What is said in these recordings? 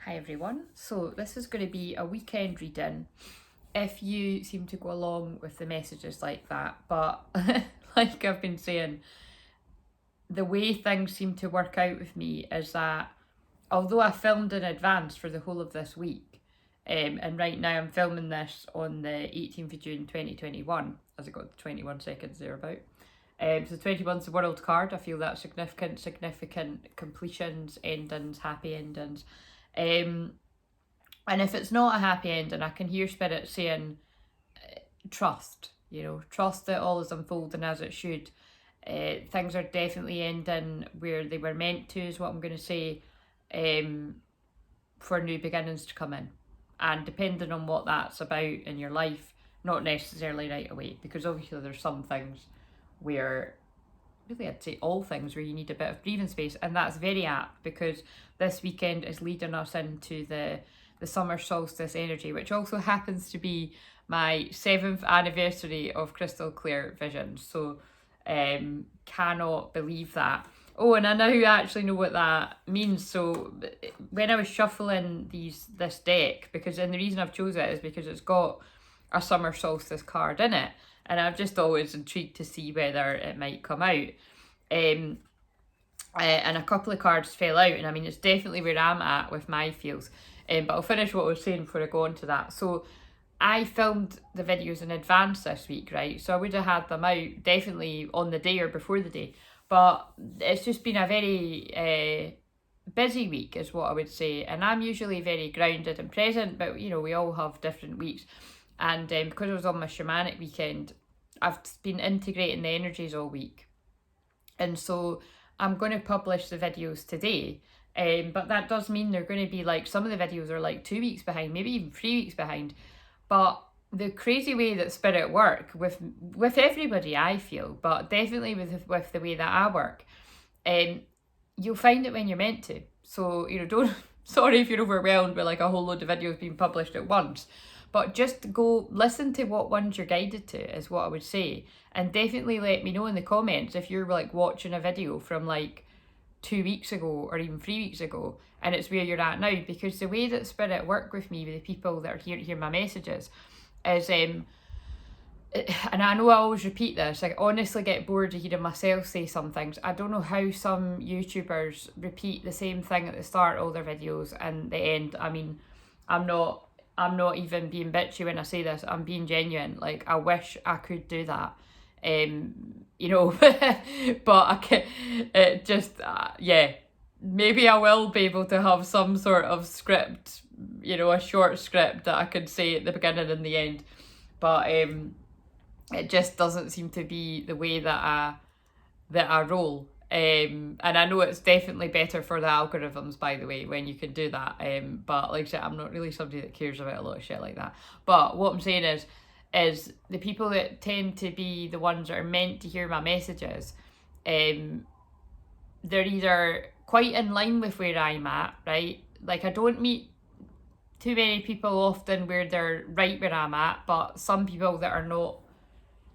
Hi everyone, so this is going to be a weekend reading if you seem to go along with the messages like that, but like I've been saying, the way things seem to work out with me is that although I filmed in advance for the whole of this week, and right now I'm filming this on the 18th of June 2021, as I got 21 seconds thereabout. So 21's the world card. I feel that's significant completions, endings, happy endings. And if it's not a happy ending, I can hear Spirit saying, trust, trust that all is unfolding as it should. Things are definitely ending where they were meant to, is what I'm going to say, for new beginnings to come in. And depending on what that's about in your life, not necessarily right away, because obviously there's some things where, really I'd say all things, where you need a bit of breathing space, and that's very apt because this weekend is leading us into the summer solstice energy, which also happens to be my 7th anniversary of crystal clear vision. So cannot believe that. Oh, and I now actually know what that means. So when I was shuffling this deck, and the reason I've chosen it is because it's got a summer solstice card in it, and I'm just always intrigued to see whether it might come out. And a couple of cards fell out, and I mean, it's definitely where I'm at with my feels. But I'll finish what I was saying before I go on to that. So I filmed the videos in advance this week, right? So I would have had them out definitely on the day or before the day. But it's just been a very busy week, is what I would say. And I'm usually very grounded and present, but we all have different weeks. And because I was on my shamanic weekend, I've been integrating the energies all week. And so I'm going to publish the videos today. But that does mean they're going to be like, some of the videos are like 2 weeks behind, maybe even 3 weeks behind. But the crazy way that Spirit work with everybody, I feel, but definitely with the way that I work, you'll find it when you're meant to. So, don't, sorry if you're overwhelmed with like a whole load of videos being published at once, but just go listen to what ones you're guided to, is what I would say. And definitely let me know in the comments if you're like watching a video from like 2 weeks ago or even 3 weeks ago and it's where you're at now, because the way that Spirit work with me, with the people that are here to hear my messages, is and I know I always repeat this, I honestly get bored of hearing myself say some things. I don't know how some YouTubers repeat the same thing at the start of all their videos and the end. I mean, I'm not even being bitchy when I say this, I'm being genuine. Like, I wish I could do that. But I can, it just, yeah, maybe I will be able to have some sort of script, a short script that I could say at the beginning and the end, but it just doesn't seem to be the way that I roll. And I know it's definitely better for the algorithms, by the way, when you can do that. But like I said, I'm not really somebody that cares about a lot of shit like that. But what I'm saying is the people that tend to be the ones that are meant to hear my messages, they're either quite in line with where I'm at, right? Like, I don't meet too many people often where they're right where I'm at, but some people that are not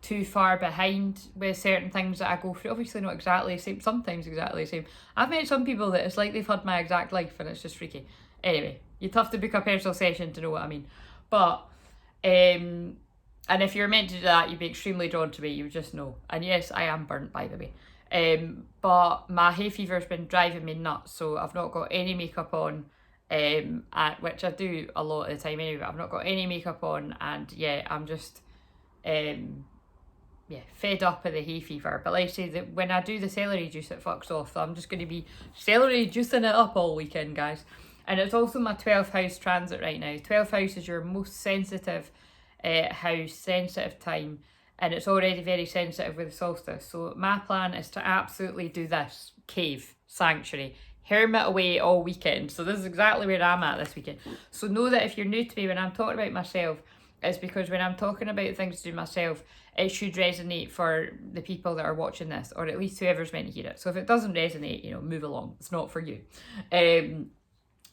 too far behind with certain things that I go through. Obviously not exactly the same, sometimes exactly the same. I've met some people that it's like they've had my exact life and it's just freaky. Anyway, you'd have to book a personal session to know what I mean. But and if you're meant to do that, you'd be extremely drawn to me, you just know. And yes, I am burnt, by the way. But my hay fever's been driving me nuts, so I've not got any makeup on, which I do a lot of the time anyway, but I've not got any makeup on, and yeah, I'm just fed up of the hay fever. But like I say, that when I do the celery juice, it fucks off, so I'm just going to be celery juicing it up all weekend, guys. And it's also my 12th house transit right now. 12th house is your most sensitive house, sensitive time, and it's already very sensitive with the solstice. So my plan is to absolutely do this cave sanctuary, hermit away all weekend. So this is exactly where I'm at this weekend. So know that if you're new to me, when I'm talking about myself, it's because when I'm talking about things to do myself, it should resonate for the people that are watching this, or at least whoever's meant to hear it. So if it doesn't resonate, move along. It's not for you.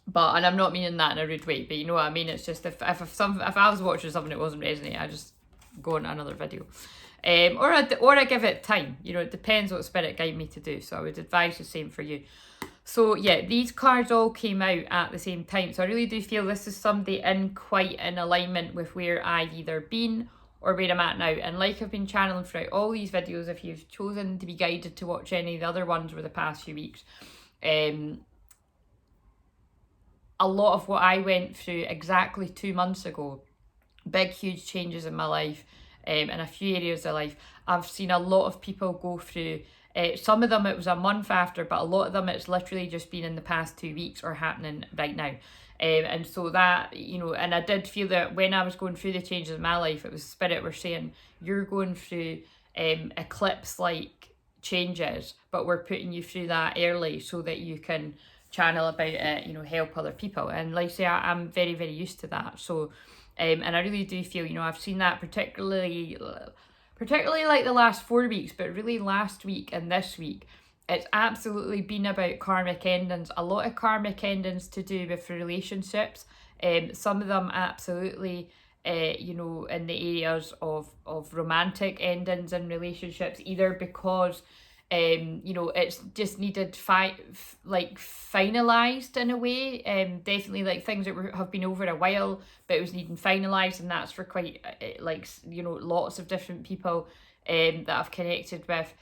But, and I'm not meaning that in a rude way, but you know what I mean? It's just if I was watching something that wasn't resonating, I just go on another video. Or I give it time. It depends what Spirit guide me to do. So I would advise the same for you. So yeah, these cards all came out at the same time. So I really do feel this is somebody quite in alignment with where I've either been or where I'm at now. And like I've been channeling throughout all these videos, if you've chosen to be guided to watch any of the other ones over the past few weeks, a lot of what I went through exactly 2 months ago, big, huge changes in my life, in a few areas of life, I've seen a lot of people go through. Some of them it was a month after, but a lot of them it's literally just been in the past 2 weeks or happening right now. And so that, you know, and I did feel that when I was going through the changes in my life, it was Spirit were saying, you're going through eclipse-like changes, but we're putting you through that early so that you can channel about it, you know, help other people. And like I say, I'm very, very used to that. So, and I really do feel, you know, I've seen that particularly like the last 4 weeks, but really last week and this week, it's absolutely been about karmic endings. A lot of karmic endings to do with relationships. Some of them absolutely, you know, in the areas of romantic endings in relationships, either because you know, it's just needed finalized in a way. Definitely like things that have been over a while, but it was needing finalized, and that's for quite like, you know, lots of different people that I've connected with.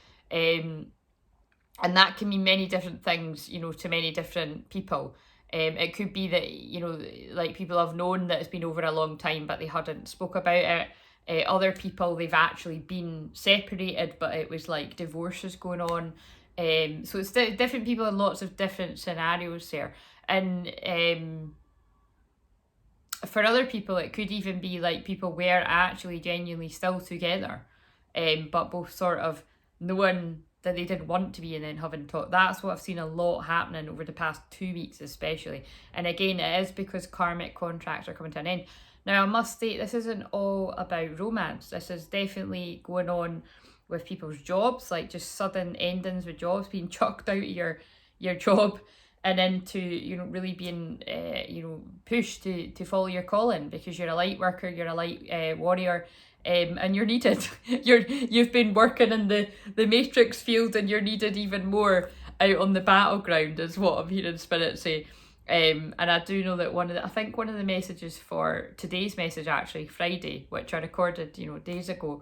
And that can mean many different things, you know, to many different people. It could be that, you know, like people have known that it's been over a long time, but they hadn't spoke about it. Other people, they've actually been separated, but it was like divorces going on. So it's different people in lots of different scenarios there. And for other people, it could even be like people were actually genuinely still together, but both sort of knowing that they didn't want to be and then having talked. That's what I've seen a lot happening over the past 2 weeks especially. And again, it is because karmic contracts are coming to an end. Now, I must state, this isn't all about romance. This is definitely going on with people's jobs, like just sudden endings with jobs, being chucked out of your job and into, you know, really being, you know, pushed to follow your calling because you're a light worker, you're a light warrior, and you're needed. You've been working in the matrix field and you're needed even more out on the battleground, is what I'm hearing Spirit say. And I do know that one of the messages for today's message, actually Friday, which I recorded, you know, days ago,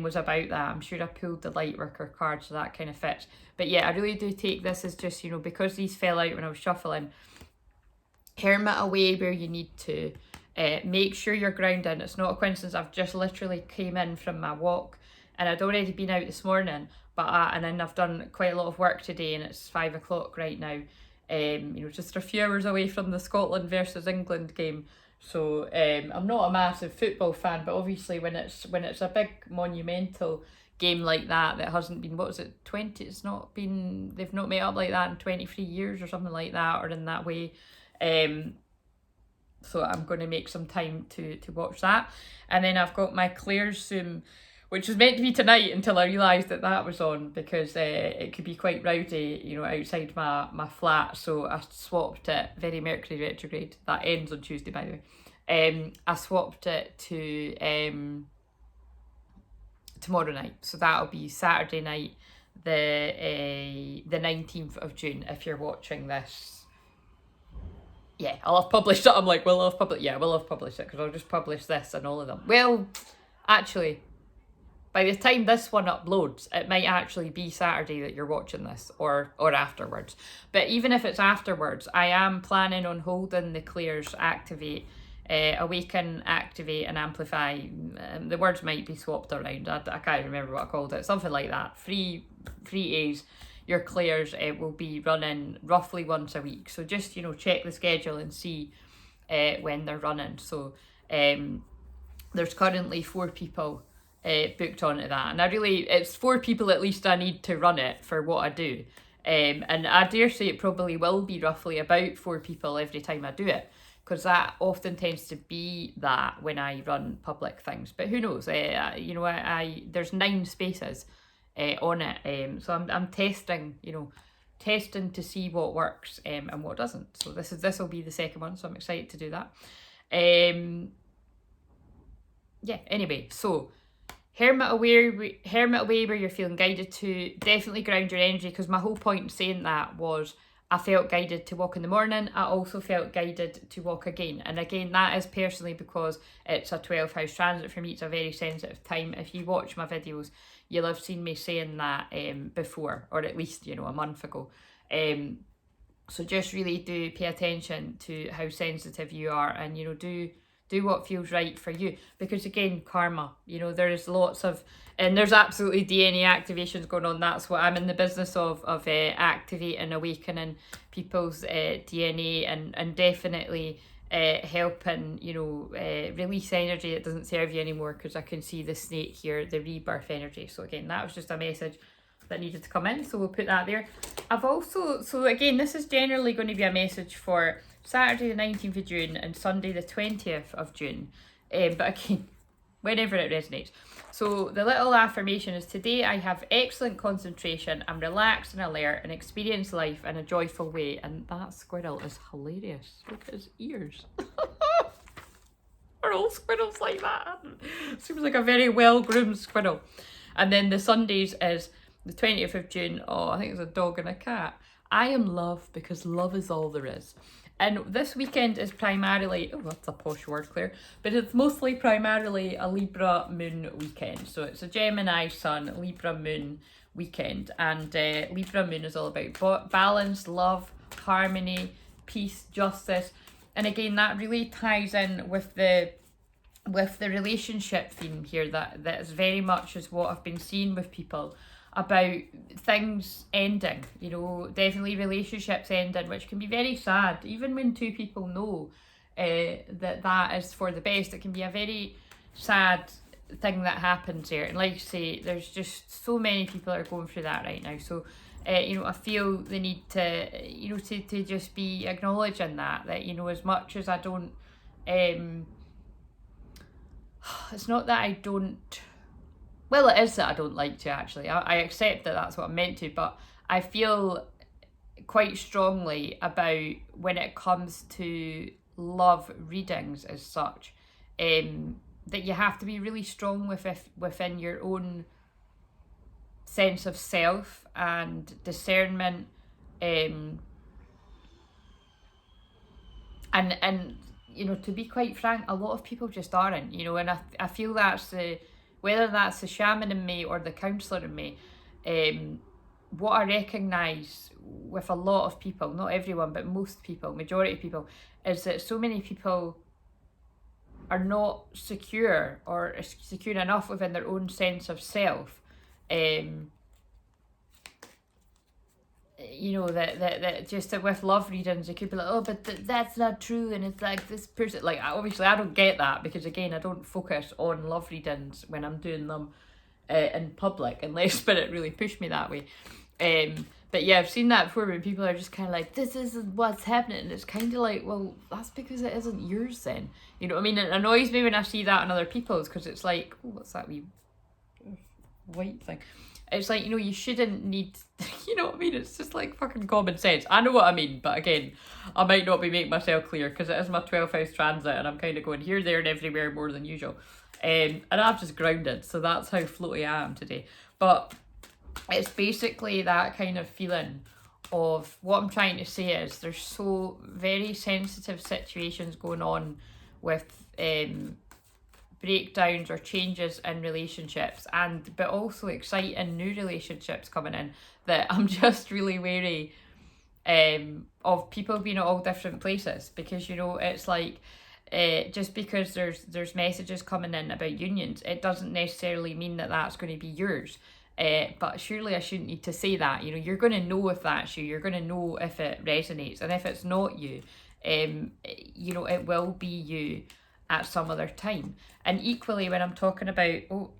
was about that. I'm sure I pulled the light worker card, so that kind of fits. But yeah, I really do take this as just, you know, because these fell out when I was shuffling, hermit away where you need to. Make sure you're grounded. It's not a coincidence. I've just literally came in from my walk, and I'd already been out this morning, but and then I've done quite a lot of work today, and it's 5 o'clock right now. You know, just a few hours away from the Scotland versus England game. So I'm not a massive football fan, but obviously when it's a big monumental game like that hasn't been, what was it, 20? It's not been, they've not met up like that in 23 years or something like that, or in that way. So I'm going to make some time to watch that. And then I've got my Claire's Zoom, which was meant to be tonight until I realised that was on, because it could be quite rowdy, you know, outside my flat. So I swapped it, very Mercury retrograde. That ends on Tuesday, by the way. I swapped it to tomorrow night. So that'll be Saturday night, the 19th of June, if you're watching this. Yeah, I'll have published it. I'm like, we'll have published it, because I'll just publish this and all of them. Well, actually, by the time this one uploads, it might actually be Saturday that you're watching this, or afterwards. But even if it's afterwards, I am planning on holding the Clairs Activate, Awaken, Activate and Amplify. The words might be swapped around. I can't remember what I called it. Something like that. Free A's. Your Clairs will be running roughly once a week. So just, you know, check the schedule and see when they're running. So there's currently 4 people booked onto that. And it's 4 people at least I need to run it for what I do. And I dare say it probably will be roughly about 4 people every time I do it, because that often tends to be that when I run public things. But who knows? You know, there's 9 spaces on it, so I'm testing, you know, to see what works and what doesn't. So this will be the second one, so I'm excited to do that. Yeah, anyway, so hermit away where you're feeling guided to. Definitely ground your energy, because my whole point in saying that was I felt guided to walk in the morning. I also felt guided to walk again. And again, that is personally because it's a 12th house transit for me. It's a very sensitive time. If you watch my videos, you'll have seen me saying that before, or at least, you know, a month ago. So just really do pay attention to how sensitive you are, and, you know, do what feels right for you. Because again, karma, you know, there's lots of, and there's absolutely DNA activations going on. That's what I'm in the business of activating, awakening people's DNA, and definitely helping, you know, release energy that doesn't serve you anymore, because I can see the snake here, the rebirth energy. So again, that was just a message that needed to come in, so we'll put that there. I've also, so again, this is generally going to be a message for Saturday the 19th of June and Sunday the 20th of June, but again, whenever it resonates. So the little affirmation is: today I have excellent concentration, I'm relaxed and alert, and experience life in a joyful way. And that squirrel is hilarious. Look at his ears. Are all squirrels like that? Seems like a very well-groomed squirrel. And then the Sundays is the 20th of June. Oh, I think it's a dog and a cat. I am love, because love is all there is. And this weekend is primarily, oh, that's a posh word, Claire, but it's mostly primarily a Libra moon weekend. So it's a Gemini sun, Libra moon weekend. And Libra moon is all about balance, love, harmony, peace, justice. And again, that really ties in with the relationship theme here, that is very much is what I've been seeing with people about things ending, you know, definitely relationships ending, which can be very sad, even when two people know that is for the best. It can be a very sad thing that happens there. And like I say, there's just so many people that are going through that right now. So you know, I feel the need to, you know, to just be acknowledging that, you know, as much as I don't it's not that I don't, well, it is that I don't like to, actually. I accept that that's what I'm meant to, but I feel quite strongly about when it comes to love readings as such, that you have to be really strong within your own sense of self and discernment, and you know, to be quite frank, a lot of people just aren't, you know, and I feel that's whether that's the shaman in me or the counsellor in me, what I recognise with a lot of people, not everyone, but most people, majority of people, is that so many people are not secure or secure enough within their own sense of self, you know, that just that with love readings, it could be like, oh, but that's not true, and it's like this person, like, obviously I don't get that, because again, I don't focus on love readings when I'm doing them in public, unless Spirit really pushed me that way. But yeah, I've seen that before, when people are just kind of like, this isn't what's happening, and it's kind of like, well, that's because it isn't yours then, you know what I mean? It annoys me when I see that in other people's, because it's like, oh, what's that wee white thing? It's like, you know, you shouldn't need, you know what I mean? It's just like fucking common sense. I know what I mean, but again, I might not be making myself clear, because it is my 12th house transit, and I'm kind of going here, there, and everywhere more than usual. And I'm just grounded, so that's how floaty I am today. But it's basically that kind of feeling of, what I'm trying to say is, there's so very sensitive situations going on with breakdowns or changes in relationships, but also exciting new relationships coming in, that I'm just really wary of people being at all different places, because, you know, it's like, just because there's messages coming in about unions, it doesn't necessarily mean that that's going to be yours. But surely I shouldn't need to say that. You know, you're going to know if that's you, you're going to know if it resonates, and if it's not you, you know, it will be you at some other time. And equally, when I'm talking about, oh,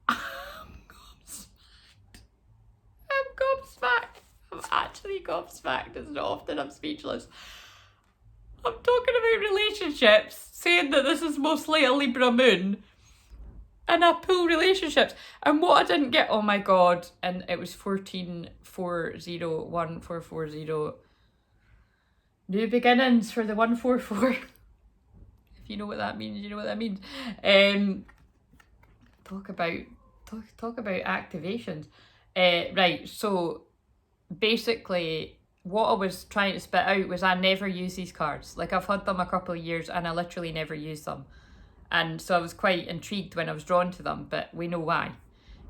I'm gobsmacked. I'm actually gobsmacked. It's not often I'm speechless. I'm talking about relationships, saying that this is mostly a Libra moon, and I pull relationships. And what I didn't get, oh my god, and it was 14401440. New beginnings for the 144. If you know what that means, you know what that means. Talk about activations. Right, so basically what I was trying to spit out was I never use these cards. Like, I've had them a couple of years and I literally never use them. And so I was quite intrigued when I was drawn to them, but we know why.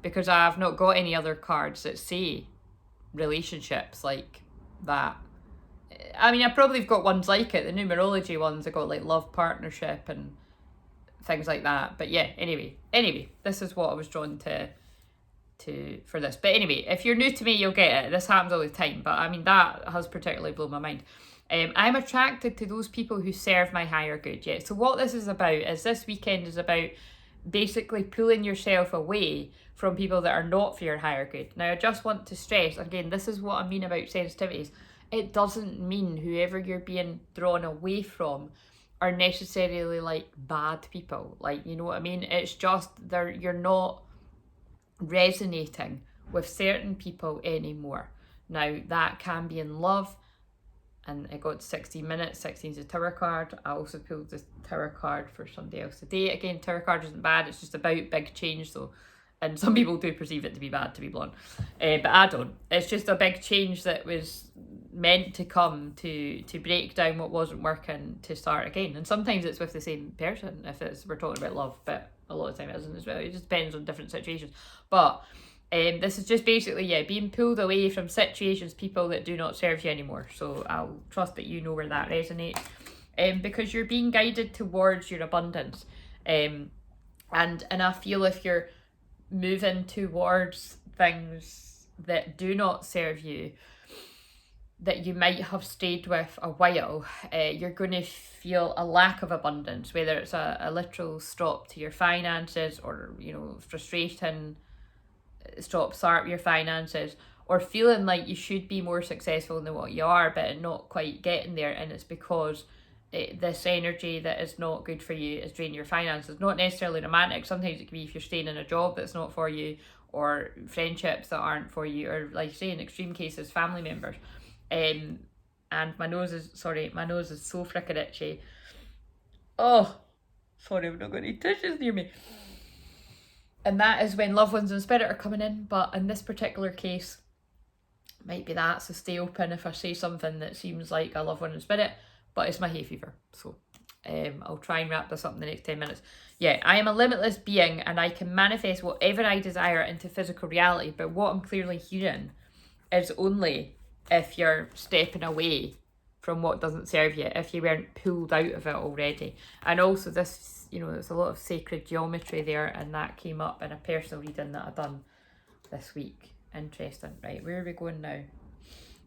Because I've not got any other cards that say relationships like that. I mean, I probably have got ones like it. The numerology ones, I got like love, partnership and things like that. But yeah, anyway, this is what I was drawn to for this. But anyway, if you're new to me, you'll get it. This happens all the time, but I mean, that has particularly blown my mind. I'm attracted to those people who serve my higher good. Yeah. So what this is about is this weekend is about basically pulling yourself away from people that are not for your higher good. Now, I just want to stress, again, this is what I mean about sensitivities. It doesn't mean whoever you're being drawn away from are necessarily like bad people. Like, you know what I mean? It's just you're not resonating with certain people anymore. Now, that can be in love, and I got 16 minutes. 16 is a tower card. I also pulled the tower card for somebody else today. Again, tower card isn't bad. It's just about big change, though. And some people do perceive it to be bad, to be blunt. But I don't. It's just a big change that was meant to come to break down what wasn't working to start again. And sometimes it's with the same person if we're talking about love, but a lot of the time it isn't as well. It just depends on different situations. But this is just basically, yeah, being pulled away from situations, people that do not serve you anymore. So I'll trust that you know where that resonates. Because you're being guided towards your abundance. And I feel if you're moving towards things that do not serve you, that you might have stayed with a while, you're going to feel a lack of abundance, whether it's a literal stop to your finances, or, you know, frustration, start your finances, or feeling like you should be more successful than what you are but not quite getting there, and it's because this energy that is not good for you is draining your finances. Not necessarily romantic. Sometimes it can be if you're staying in a job that's not for you, or friendships that aren't for you, or, like I say, in extreme cases, family members. And my nose is so freaking itchy. Oh, sorry, I'm not got any tissues near me. And that is when loved ones and spirit are coming in. But in this particular case, might be that, so stay open if I say something that seems like a loved one in spirit, but it's my hay fever. So I'll try and wrap this up in the next 10 minutes. Yeah, I am a limitless being and I can manifest whatever I desire into physical reality, but what I'm clearly hearing is only if you're stepping away from what doesn't serve you, if you weren't pulled out of it already. And also this, you know, there's a lot of sacred geometry there, and that came up in a personal reading that I've done this week. Interesting. Right, where are we going now?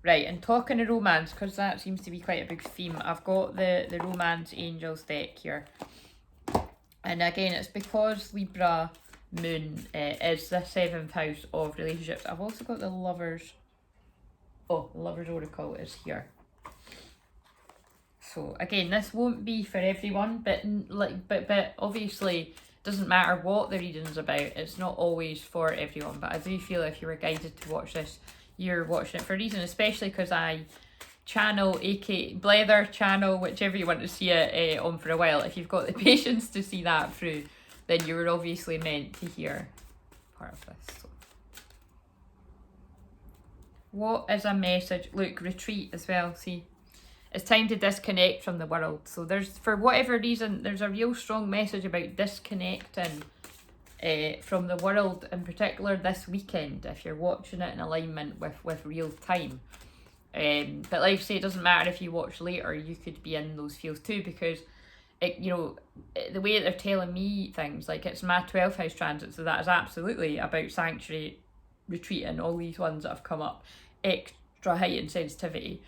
Right, and talking of romance, because that seems to be quite a big theme, I've got the Romance Angels deck here. And again, it's because Libra Moon is the 7th house of relationships. I've also got the Lovers. Oh, the Lovers Oracle is here. So again, this won't be for everyone, but obviously doesn't matter what the reading's about. It's not always for everyone, but I do feel if you were guided to watch this, you're watching it for a reason, especially because I channel, aka Blether channel, whichever you want to see it on for a while. If you've got the patience to see that through, then you were obviously meant to hear part of this. So, what is a message? Look, retreat as well, see? It's time to disconnect from the world. So there's, for whatever reason, there's a real strong message about disconnecting from the world, in particular this weekend, if you're watching it in alignment with real time. But like I say, it doesn't matter if you watch later, you could be in those fields too, because it, you know, the way that they're telling me things, like it's my 12th house transit, so that is absolutely about sanctuary, retreat, and all these ones that have come up, extra heightened sensitivity.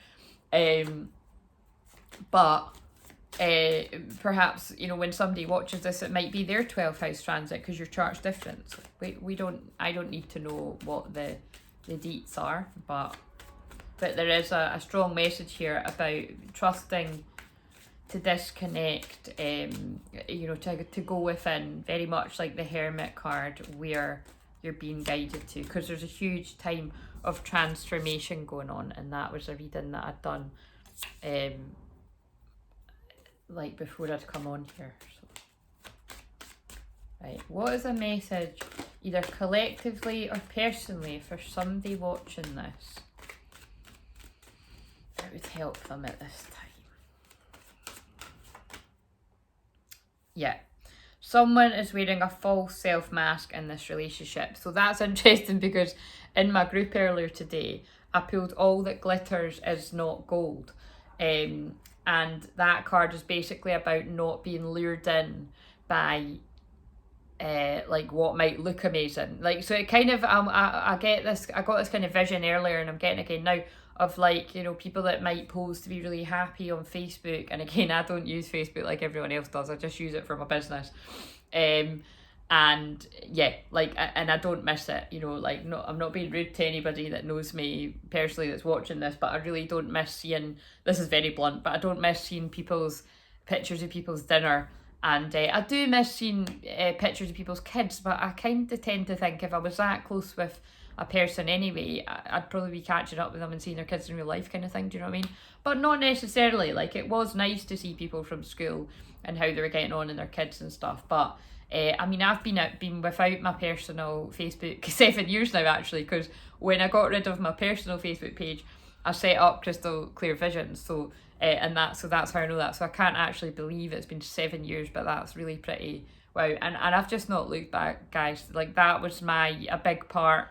But perhaps, you know, when somebody watches this, it might be their 12th house transit, because your chart's different. So I don't need to know what the deets are, but there is a strong message here about trusting to disconnect, you know, to go within, very much like the Hermit card, where you're being guided to, because there's a huge time of transformation going on, and that was a reading that I'd done like before I'd come on here. So, right, what is a message either collectively or personally, for somebody watching this, that would help them at this time. Yeah. Someone is wearing a false self mask in this relationship. So that's interesting, because in my group earlier today, I pulled All That Glitters Is Not Gold. And that card is basically about not being lured in by like what might look amazing. Like, so it kind of, I get this, I got this kind of vision earlier, and I'm getting again now, of like, you know, people that might pose to be really happy on Facebook. And again, I don't use Facebook like everyone else does, I just use it for my business. And yeah, like, and I don't miss it, you know, like, no, I'm not being rude to anybody that knows me personally that's watching this, but I really don't miss seeing, this is very blunt, but I don't miss seeing people's pictures of people's dinner. And I do miss seeing pictures of people's kids, but I kind of tend to think if I was that close with a person anyway, I'd probably be catching up with them and seeing their kids in real life, kind of thing, do you know what I mean? But not necessarily. Like, it was nice to see people from school and how they were getting on and their kids and stuff, but I mean, I've been without my personal Facebook 7 years now, actually, because when I got rid of my personal Facebook page, I set up Crystal Clear Visions, so that's how I know that. So I can't actually believe it's been 7 years, but that's really pretty wow. And I've just not looked back, guys. Like, that was a big part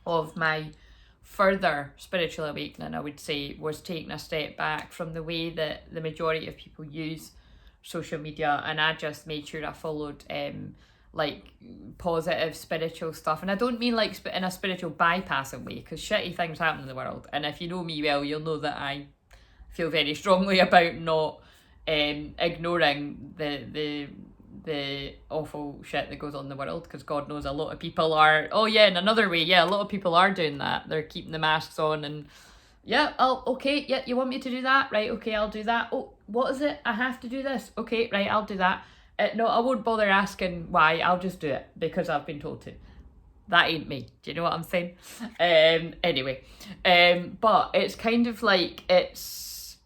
of my further spiritual awakening, I would say, was taking a step back from the way that the majority of people use social media, and I just made sure I followed like positive spiritual stuff. And I don't mean like in a spiritual bypassing way, because shitty things happen in the world, and if you know me well, you'll know that I feel very strongly about not ignoring the awful shit that goes on in the world, because God knows a lot of people are, oh yeah, in another way, yeah, a lot of people are doing that. They're keeping the masks on, and yeah, okay, yeah, you want me to do that? Right, okay, I'll do that. Oh, what is it? I have to do this. Okay, right, I'll do that. No, I won't bother asking why, I'll just do it because I've been told to. That ain't me. Do you know what I'm saying? Anyway, but it's kind of like, so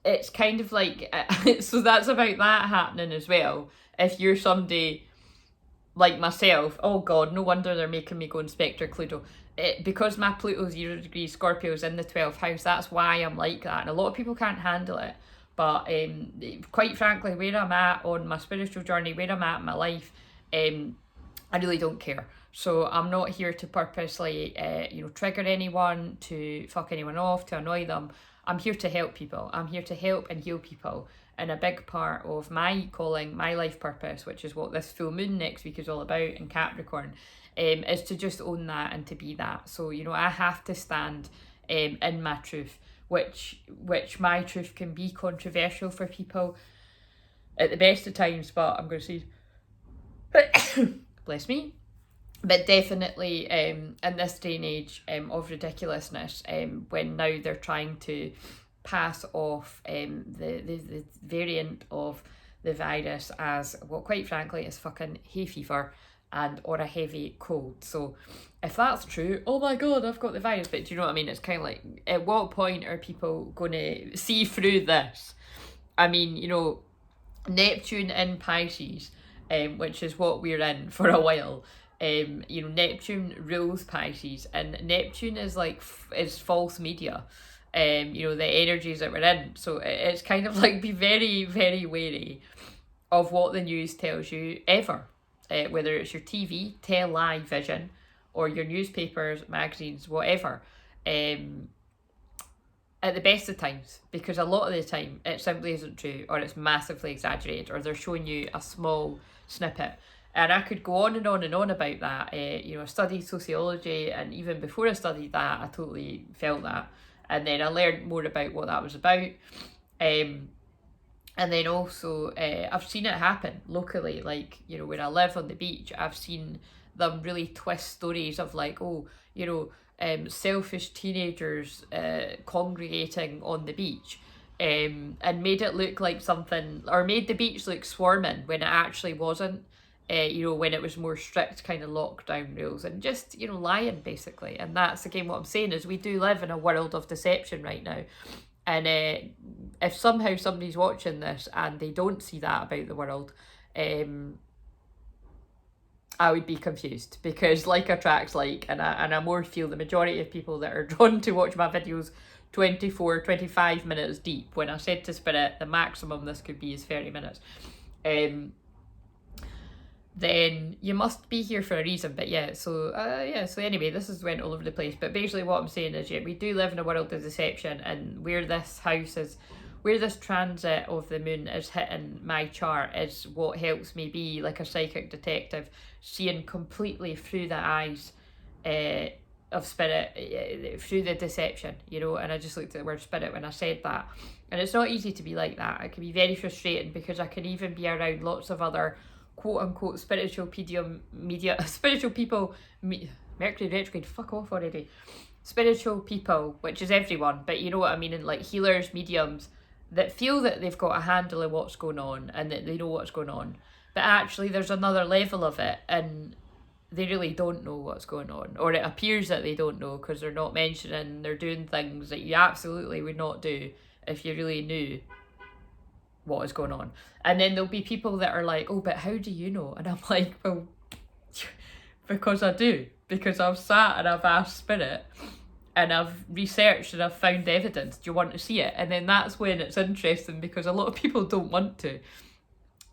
that's about that happening as well. If you're somebody like myself, oh God, no wonder they're making me go Inspector Cluedo. Because my Pluto 0 degree Scorpio is in the 12th house, that's why I'm like that. And a lot of people can't handle it. But quite frankly, where I'm at on my spiritual journey, where I'm at in my life, I really don't care. So I'm not here to purposely, trigger anyone, to fuck anyone off, to annoy them. I'm here to help people. I'm here to help and heal people. And a big part of my calling, my life purpose, which is what this full moon next week is all about in Capricorn, is to just own that and to be that. So, you know, I have to stand in my truth, which my truth can be controversial for people at the best of times, but I'm going to say, bless me, but definitely in this day and age of ridiculousness, when now they're trying to pass off the variant of the virus as what, quite frankly, is fucking hay fever or a heavy cold. So if that's true, oh my God, I've got the virus. But do you know what I mean? It's kind of like, at what point are people going to see through this? I mean, you know, Neptune in Pisces, which is what we're in for a while. Neptune rules Pisces, and Neptune is like is false media. The energies that we're in. So it's kind of like, be very, very wary of what the news tells you ever. Whether it's your TV, television, or your newspapers, magazines, whatever. At the best of times, because a lot of the time it simply isn't true, or it's massively exaggerated, or they're showing you a small snippet. And I could go on and on and on about that. I studied sociology, and even before I studied that, I totally felt that. And then I learned more about what that was about. And then also, I've seen it happen locally. Like, where I live on the beach, I've seen them really twist stories of like, selfish teenagers congregating on the beach. And made it look like something, or made the beach look swarming when it actually wasn't. When it was more strict kind of lockdown rules, and just, lying basically. And that's again what I'm saying, is we do live in a world of deception right now. And if somehow somebody's watching this and they don't see that about the world, I would be confused, because like attracts like, and I more feel the majority of people that are drawn to watch my videos 24, 25 minutes deep, when I said to Spirit the maximum this could be is 30 minutes, then you must be here for a reason. But yeah, so anyway, this has went all over the place, but basically what I'm saying is, yeah, we do live in a world of deception, and where this house is, where this transit of the moon is hitting my chart, is what helps me be like a psychic detective, seeing completely through the eyes of Spirit, through the deception, you know. And I just looked at the word Spirit when I said that, and it's not easy to be like that. It can be very frustrating, because I can even be around lots of other quote unquote spiritual spiritual people, Mercury retrograde, fuck off already, spiritual people, which is everyone, but you know what I mean, and like healers, mediums, that feel that they've got a handle of what's going on and that they know what's going on, but actually there's another level of it, and they really don't know what's going on, or it appears that they don't know, because they're not mentioning, they're doing things that you absolutely would not do if you really knew what is going on. And then there'll be people that are like, oh, but how do you know? And I'm like, well, because I do, because I've sat and I've asked Spirit, and I've researched and I've found evidence. Do you want to see it? And then that's when it's interesting, because a lot of people don't want to.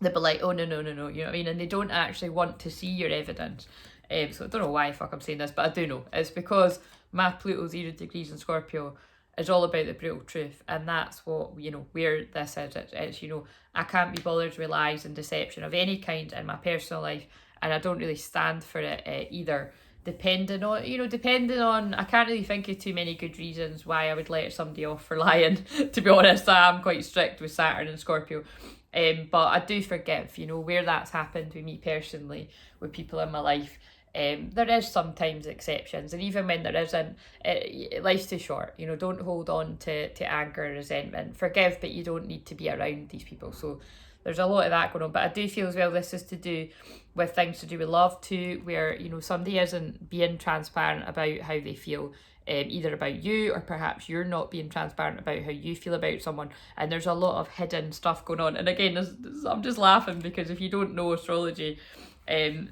They'll be like, oh, no, you know what I mean? And they don't actually want to see your evidence. So I don't know why the fuck I'm saying this, but I do know. It's because my Pluto 0 degrees in Scorpio is all about the brutal truth, and that's what, you know, where this is. It's, you know, I can't be bothered with lies and deception of any kind in my personal life, and I don't really stand for it either. Depending on, I can't really think of too many good reasons why I would let somebody off for lying. To be honest, I am quite strict with Saturn and Scorpio. But I do forgive, you know, where that's happened with me personally, with people in my life. There is sometimes exceptions, and even when there isn't, life's too short, you know. Don't hold on to anger and resentment. Forgive, but you don't need to be around these people. So there's a lot of that going on, but I do feel as well this is to do with things to do with love too, where, you know, somebody isn't being transparent about how they feel, either about you, or perhaps you're not being transparent about how you feel about someone, and there's a lot of hidden stuff going on. And again, I'm just laughing, because if you don't know astrology, I'm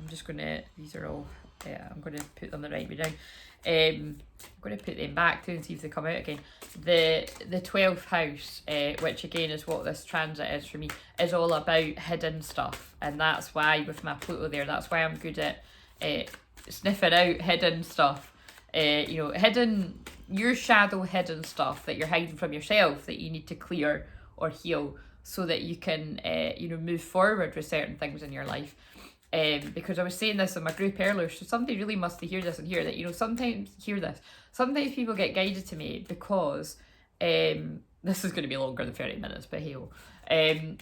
just gonna, these are all, I'm gonna put them the right way down. I'm going to put them back too and see if they come out again. The 12th house, which again is what this transit is for me, is all about hidden stuff, and that's why with my Pluto there, that's why I'm good at sniffing out hidden stuff. You know, hidden, your shadow hidden stuff that you're hiding from yourself, that you need to clear or heal, so that you can you know, move forward with certain things in your life. Because I was saying this in my group earlier, so somebody really must hear this and hear that, you know, sometimes sometimes people get guided to me, because this is going to be longer than 30 minutes, but hey,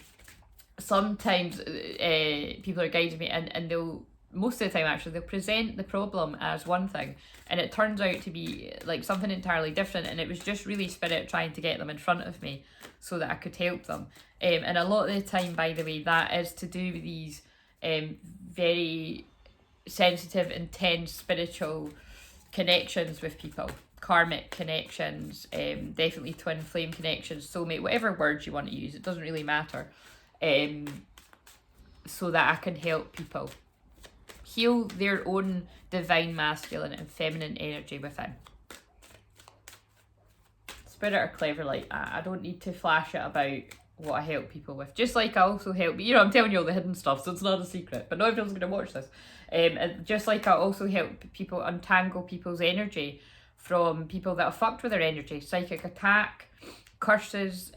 sometimes people are guiding me, and they'll, most of the time actually, they'll present the problem as one thing, and it turns out to be like something entirely different, and it was just really Spirit trying to get them in front of me so that I could help them. And a lot of the time, by the way, that is to do with these very sensitive, intense spiritual connections with people, karmic connections, definitely twin flame connections, soulmate, whatever words you want to use, it doesn't really matter, so that I can help people heal their own divine masculine and feminine energy within. Spirit are clever like that. I don't need to flash it about what I help people with. Just like I also help, you know, I'm telling you all the hidden stuff, so it's not a secret, but not everyone's going to watch this. And just like I also help people untangle people's energy from people that have fucked with their energy, psychic attack, curses,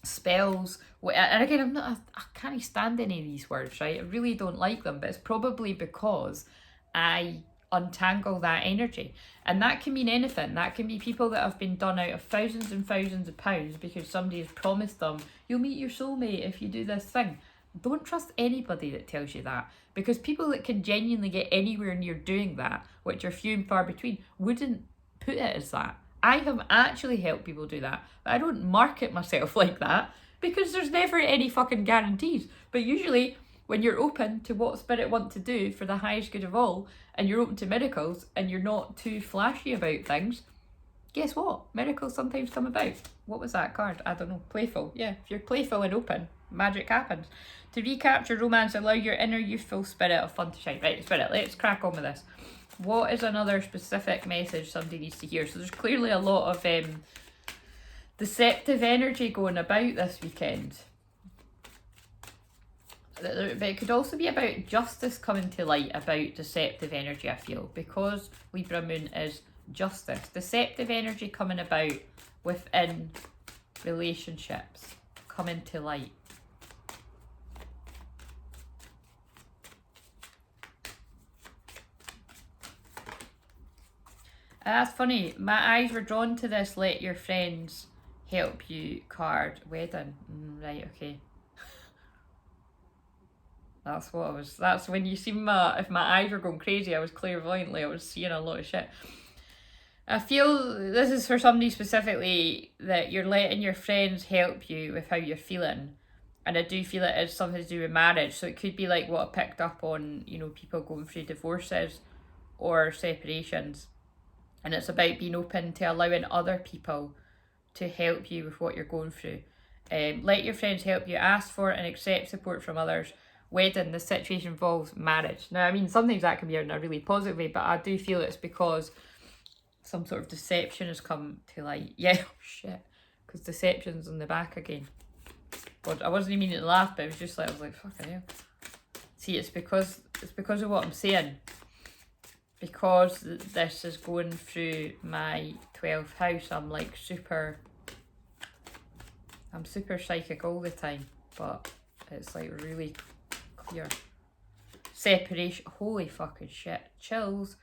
spells. And again, I can't stand any of these words, right? I really don't like them, but it's probably because I untangle that energy, and that can mean anything. That can be people that have been done out of thousands and thousands of pounds because somebody has promised them, you'll meet your soulmate if you do this thing. Don't trust anybody that tells you that, because people that can genuinely get anywhere near doing that, which are few and far between, wouldn't put it as that. I have actually helped people do that, but I don't market myself like that, because there's never any fucking guarantees. But usually when you're open to what Spirit want to do for the highest good of all, and you're open to miracles, and you're not too flashy about things, guess what? Miracles sometimes come about. What was that card? I don't know. Playful. Yeah, if you're playful and open, magic happens. To recapture romance, allow your inner youthful spirit of fun to shine. Right, spirit, let's crack on with this. What is another specific message somebody needs to hear? So there's clearly a lot of deceptive energy going about this weekend. But it could also be about justice coming to light about deceptive energy, I feel, because Libra Moon is justice. Deceptive energy coming about within relationships, coming to light. That's funny. My eyes were drawn to this let your friends help you card. Wedding. Right, okay. That's what I was. That's when you see if my eyes were going crazy, I was clairvoyantly, I was seeing a lot of shit. I feel this is for somebody specifically, that you're letting your friends help you with how you're feeling. And I do feel it is something to do with marriage. So it could be like what I picked up on, you know, people going through divorces or separations. And it's about being open to allowing other people to help you with what you're going through. Let your friends help you. Ask for and accept support from others. Wedding, this situation involves marriage. Now, I mean, sometimes that can be in a really positive way, but I do feel it's because some sort of deception has come to light. Yeah, oh shit. Because deception's on the back again. God, I wasn't even meaning to laugh, but it was just like, I was like, fucking hell. See, it's because of what I'm saying. Because this is going through my 12th house, I'm like super psychic all the time, but it's like really clear. Separation, holy fucking shit, chills.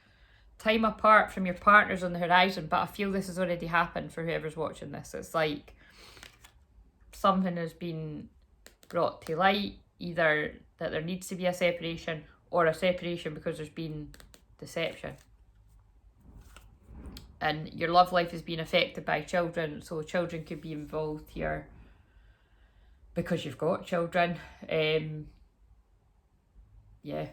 Time apart from your partners on the horizon, but I feel this has already happened for whoever's watching this. It's like something has been brought to light, either that there needs to be a separation or a separation because there's been deception. And your love life is being affected by children, so children could be involved here because you've got children. Yeah.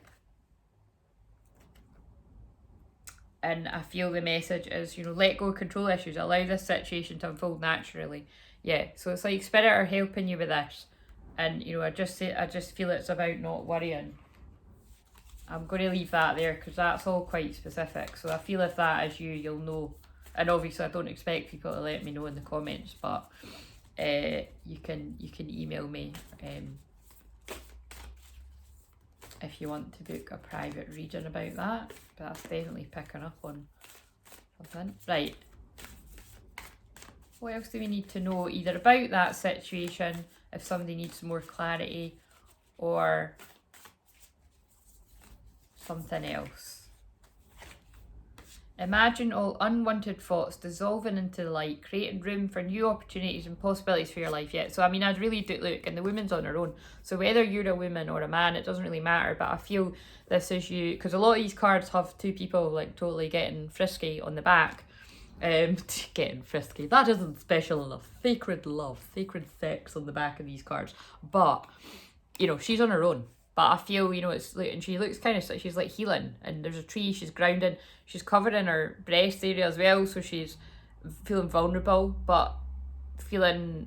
And I feel the message is, you know, let go of control issues, allow this situation to unfold naturally. Yeah, so it's like spirit are helping you with this. And, you know, I just feel it's about not worrying. I'm going to leave that there because that's all quite specific. So I feel if that is you, you'll know. And obviously I don't expect people to let me know in the comments, but you can email me if you want to book a private reading about that. But that's definitely picking up on something. Right. What else do we need to know either about that situation, if somebody needs more clarity, or something else? Imagine all unwanted thoughts dissolving into the light, creating room for new opportunities and possibilities for your life. Yeah, so I mean, I'd really do look, and the woman's on her own. So whether you're a woman or a man, it doesn't really matter. But I feel this is you, because a lot of these cards have two people like totally getting frisky on the back. Getting frisky. That isn't special enough. Sacred love, sacred sex on the back of these cards. But you know, she's on her own. But I feel, you know, it's like, and she looks kind of, she's like healing, and there's a tree, she's grounding, she's covered in her breast area as well, so she's feeling vulnerable, but feeling,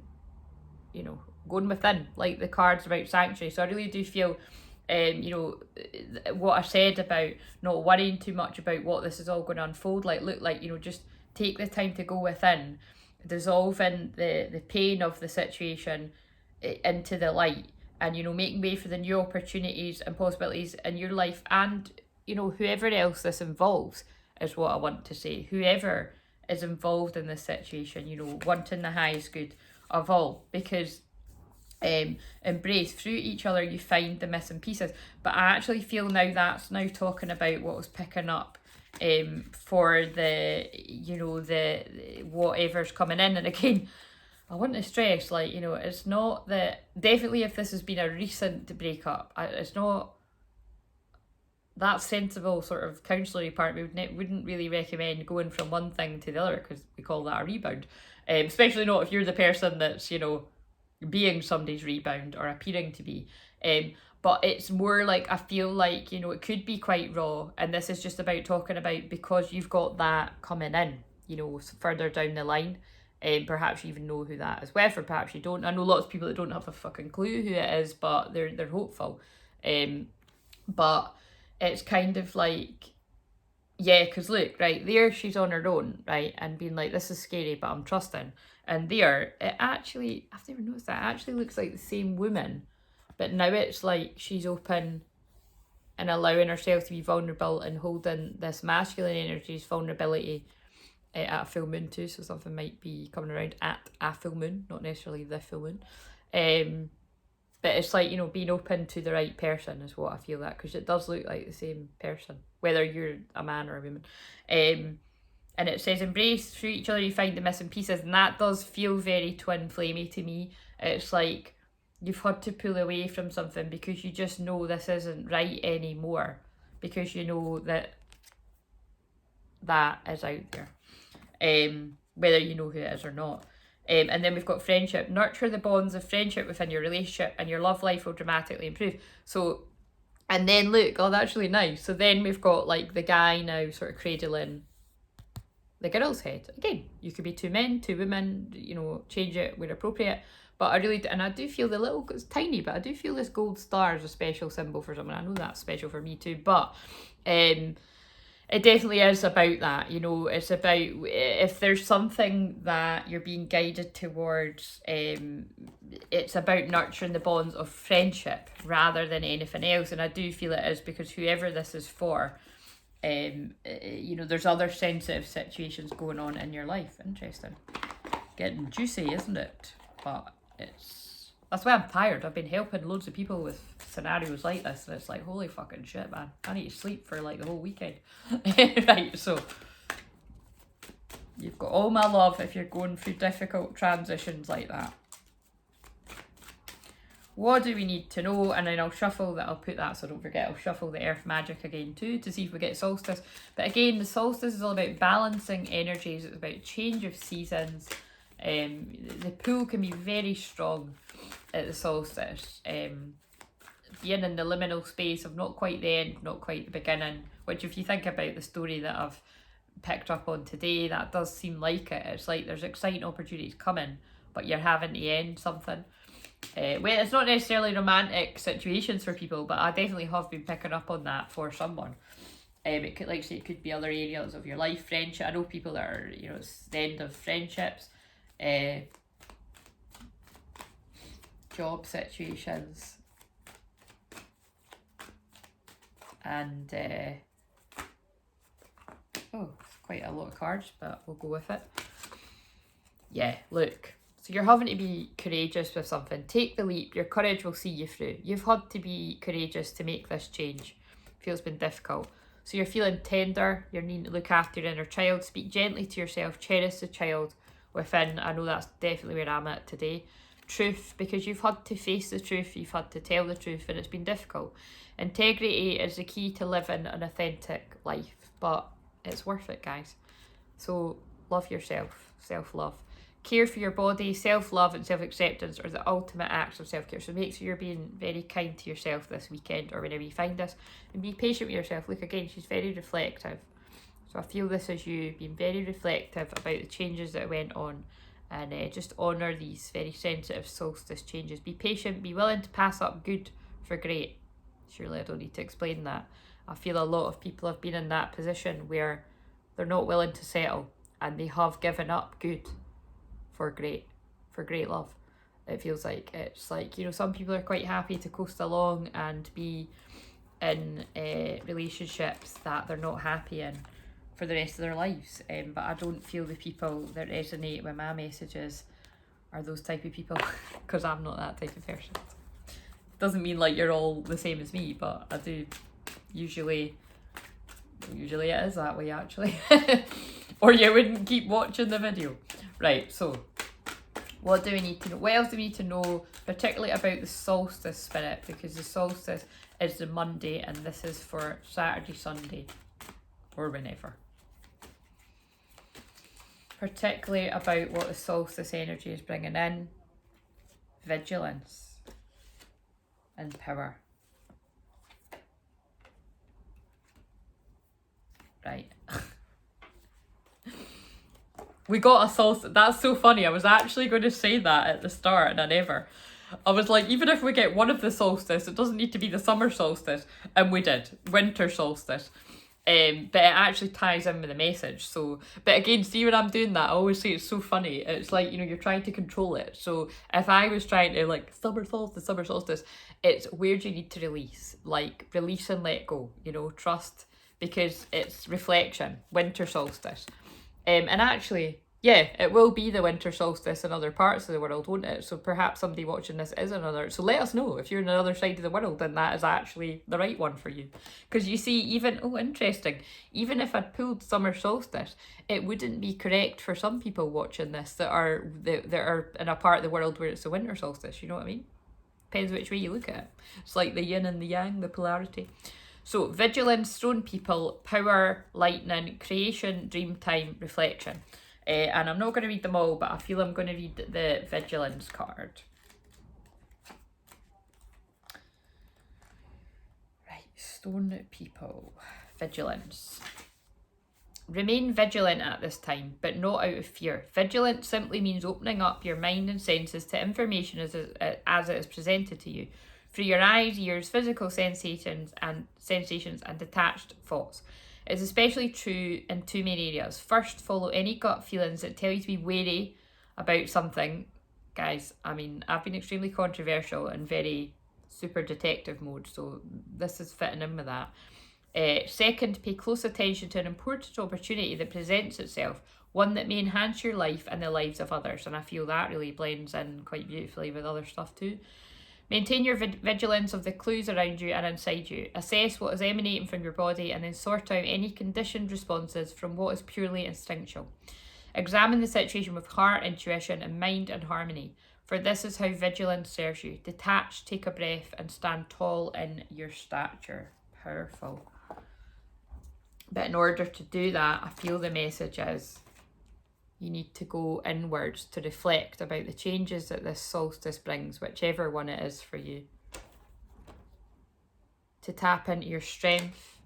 you know, going within, like the cards about sanctuary. So I really do feel, you know, what I said about not worrying too much about what this is all going to unfold like, look like, you know, just take the time to go within, dissolving the pain of the situation into the light. And, you know, making way for the new opportunities and possibilities in your life. And, you know, whoever else this involves is what I want to say. Whoever is involved in this situation, you know, wanting the highest good of all. Because embrace, through each other you find the missing pieces. But I actually feel now that's now talking about what was picking up for the, you know, the whatever's coming in. And again, I want to stress, like, you know, it's not that, definitely if this has been a recent breakup, it's not that sensible sort of counsellor part. We wouldn't really recommend going from one thing to the other, because we call that a rebound. Especially not if you're the person that's, you know, being somebody's rebound or appearing to be. But it's more like, I feel like, you know, it could be quite raw, and this is just about talking about because you've got that coming in, you know, further down the line. Perhaps you even know who that is with, or perhaps you don't. I know lots of people that don't have a fucking clue who it is, but they're hopeful. But it's kind of like, yeah, because look, right, there she's on her own, right, and being like, this is scary, but I'm trusting. And there, it actually, I've never noticed that, it actually looks like the same woman, but now it's like she's open and allowing herself to be vulnerable and holding this masculine energy's vulnerability at a full moon too, so something might be coming around at a full moon, not necessarily the full moon. But it's like, you know, being open to the right person is what I feel that, because it does look like the same person, whether you're a man or a woman. And it says, embrace through each other you find the missing pieces, and that does feel very twin flamey to me. It's like you've had to pull away from something because you just know this isn't right anymore, because you know that that is out there, whether you know who it is or not. And then we've got friendship. Nurture the bonds of friendship within your relationship and your love life will dramatically improve. So, and then look, oh, that's really nice. So then we've got like the guy now sort of cradling the girl's head. Again, you could be 2 men, 2 women, you know, change it where appropriate. But I really, and I do feel the little, it's tiny, but I do feel this gold star is a special symbol for someone. I know that's special for me too, but it definitely is about that, you know. It's about, if there's something that you're being guided towards, it's about nurturing the bonds of friendship rather than anything else. And I do feel it is, because whoever this is for, you know, there's other sensitive situations going on in your life. Interesting. Getting juicy, isn't it? But that's why I'm tired. I've been helping loads of people with scenarios like this, and it's like, holy fucking shit, man. I need to sleep for like the whole weekend. Right, so you've got all my love if you're going through difficult transitions like that. What do we need to know? And then I'll shuffle that, I'll put that so don't forget, I'll shuffle the earth magic again too to see if we get solstice. But again, the solstice is all about balancing energies. It's about change of seasons. The pull can be very strong at the solstice. Being in the liminal space of not quite the end, not quite the beginning, which if you think about the story that I've picked up on today, that does seem like it. It's like there's exciting opportunities coming, but you're having to end something. Well, it's not necessarily romantic situations for people, but I definitely have been picking up on that for someone. It could, like I say, it could be other areas of your life, friendship. I know people that are, you know, it's the end of friendships, job situations, and oh, it's quite a lot of cards, but we'll go with it. Yeah, look. So you're having to be courageous with something. Take the leap. Your courage will see you through. You've had to be courageous to make this change. Feels been difficult. So you're feeling tender. You're needing to look after your inner child. Speak gently to yourself. Cherish the child within. I know that's definitely where I'm at today. Truth, because you've had to face the truth. You've had to tell the truth, and it's been difficult. Integrity is the key to living an authentic life, but it's worth it, guys. So love yourself. Self-love. Care for your body. Self-love and self-acceptance are the ultimate acts of self-care. So make sure you're being very kind to yourself this weekend or whenever you find this, and be patient with yourself. Look, again, she's very reflective. So I feel this is you being very reflective about the changes that went on, and just honour these very sensitive solstice changes. Be patient. Be willing to pass up good for great. Surely I don't need to explain that. I feel a lot of people have been in that position where they're not willing to settle, and they have given up good for great love. It feels like, it's like, you know, some people are quite happy to coast along and be in relationships that they're not happy in for the rest of their lives, but I don't feel the people that resonate with my messages are those type of people, because I'm not that type of person. Doesn't mean like you're all the same as me, but I do usually it is that way, actually. Or you wouldn't keep watching the video. Right, so what do we need to know? What else do we need to know, particularly about the solstice spirit? Because the solstice is the Monday, and this is for Saturday, Sunday, or whenever. Particularly about what the solstice energy is bringing in. Vigilance and power. Right. We got a solstice. That's so funny. I was actually going to say that at the start and I never. I was like, even if we get one of the solstice, it doesn't need to be the summer solstice. And we did. Winter solstice. But it actually ties in with the message. So, but again, see when I'm doing that, I always say it's so funny. It's like, you know, you're trying to control it. So if I was trying to like summer solstice, it's where do you need to release? Like release and let go, you know, trust, because it's reflection, winter solstice. And actually, yeah, it will be the winter solstice in other parts of the world, won't it? So perhaps somebody watching this is another. So let us know if you're in another side of the world and that is actually the right one for you. Because you see, even, oh, interesting, even if I'd pulled summer solstice, it wouldn't be correct for some people watching this that are in a part of the world where it's the winter solstice. You know what I mean? Depends which way you look at it. It's like the yin and the yang, the polarity. So vigilance, stone people, power, lightning, creation, dream time, reflection. And I'm not going to read them all, but I feel I'm going to read the vigilance card. Right, stone people, vigilance. Remain vigilant at this time, but not out of fear. Vigilance simply means opening up your mind and senses to information as it is presented to you through your eyes, ears, physical sensations and detached thoughts. It's especially true in two main areas. First, follow any gut feelings that tell you to be wary about something. Guys, I mean, I've been extremely controversial and very super detective mode, so this is fitting in with that. Second, pay close attention to an important opportunity that presents itself, one that may enhance your life and the lives of others. And I feel that really blends in quite beautifully with other stuff too. Maintain your vigilance of the clues around you and inside you. Assess what is emanating from your body and then sort out any conditioned responses from what is purely instinctual. Examine the situation with heart, intuition, and mind and harmony, for this is how vigilance serves you. Detach, take a breath, and stand tall in your stature. Powerful. But in order to do that, I feel the message is you need to go inwards to reflect about the changes that this solstice brings, whichever one it is for you. To tap into your strength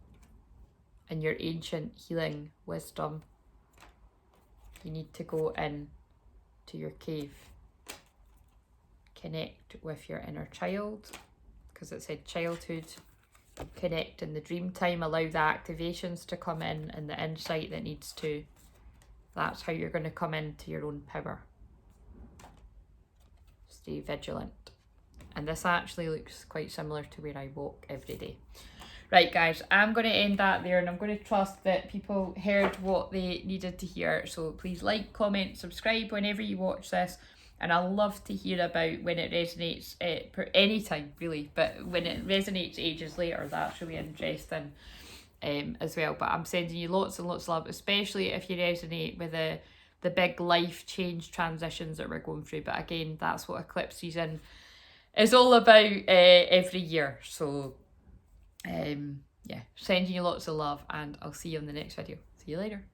and your ancient healing wisdom. You need to go in to your cave. Connect with your inner child, because it said childhood. Connect in the dream time. Allow the activations to come in and the insight that needs to. That's how you're going to come into your own power. Stay vigilant. And this actually looks quite similar to where I walk every day. Right, guys, I'm going to end that there, and I'm going to trust that people heard what they needed to hear. So please like, comment, subscribe whenever you watch this. And I love to hear about when it resonates, any time really, but when it resonates ages later, that's really interesting. As well, but I'm sending you lots and lots of love, especially if you resonate with the big life change transitions that we're going through. But again, that's what Eclipse season is all about every year. So yeah, sending you lots of love, and I'll see you in the next video. See you later.